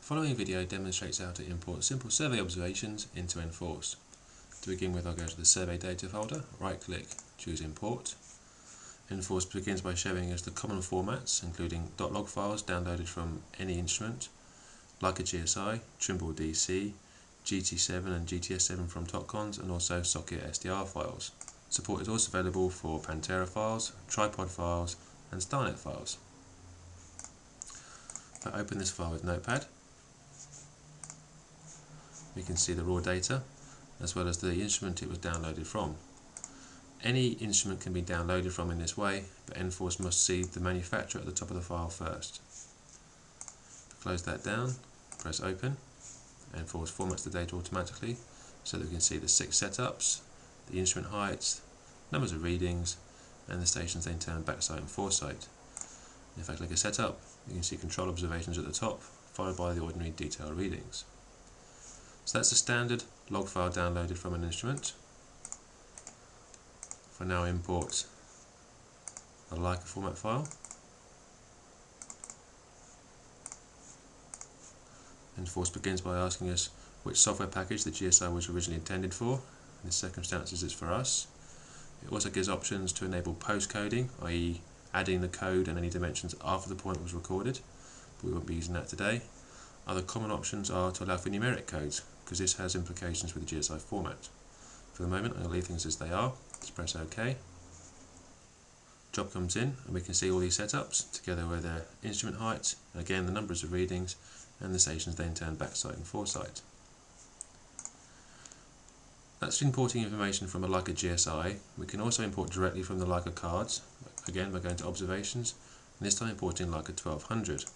following video demonstrates how to import simple survey observations into n4ce. To begin with, I'll go to the survey data folder, right click, choose import. n4ce begins by showing us the common formats including .log files downloaded from any instrument, like a GSI, Trimble DC, GT7 and GTS7 from TopCons, and also socket SDR files. Support is also available for Pantera files, tripod files and StarNet files. If I open this file with Notepad, we can see the raw data as well as the instrument it was downloaded from. Any instrument can be downloaded from in this way, but n4ce must see the manufacturer at the top of the file first. Close that down, press open. n4ce formats the data automatically so that we can see the 6 setups, the instrument heights, numbers of readings, and the stations they turn backside and foresight. If I click a setup, you can see control observations at the top, followed by the ordinary detail readings. So that's the standard log file downloaded from an instrument. If I now import a Leica format file, n4ce begins by asking us which software package the GSI was originally intended for. In this circumstances it's for us. It also gives options to enable post-coding, i.e. adding the code and any dimensions after the point was recorded, but we won't be using that today. Other common options are to allow for numeric codes, because this has implications with the GSI format. For the moment, I'm going to leave things as they are. Let's press OK. Job comes in, and we can see all these setups, together with their instrument height, and again the numbers of readings, and the stations then turn backside and foresight. That's importing information from a Leica GSI. We can also import directly from the Leica cards, again by going to observations, and this time importing Leica 1200.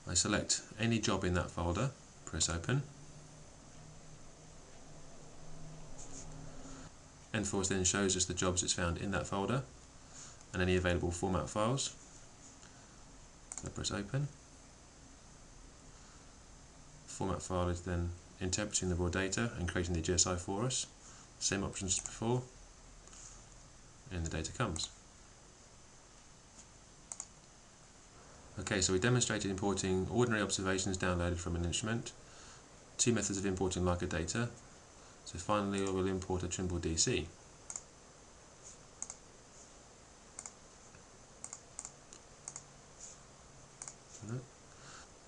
I select any job in that folder, press open. n4ce then shows us the jobs it's found in that folder and any available format files. So press open. The format file is then interpreting the raw data and creating the GSI for us. Same options as before, and the data comes. Okay, so we demonstrated importing ordinary observations downloaded from an instrument, 2 methods of importing Leica data. So finally we'll import a Trimble DC.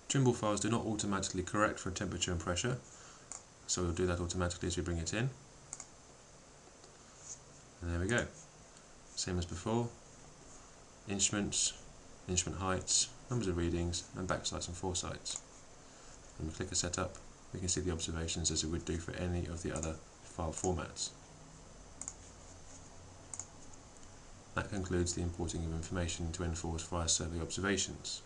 Trimble files do not automatically correct for temperature and pressure, so we'll do that automatically as we bring it in. And there we go. Same as before. Instruments, instrument heights, numbers of readings, and backsights and foresights. When we click a setup, we can see the observations as it would do for any of the other file formats. That concludes the importing of information to n4ce via survey observations.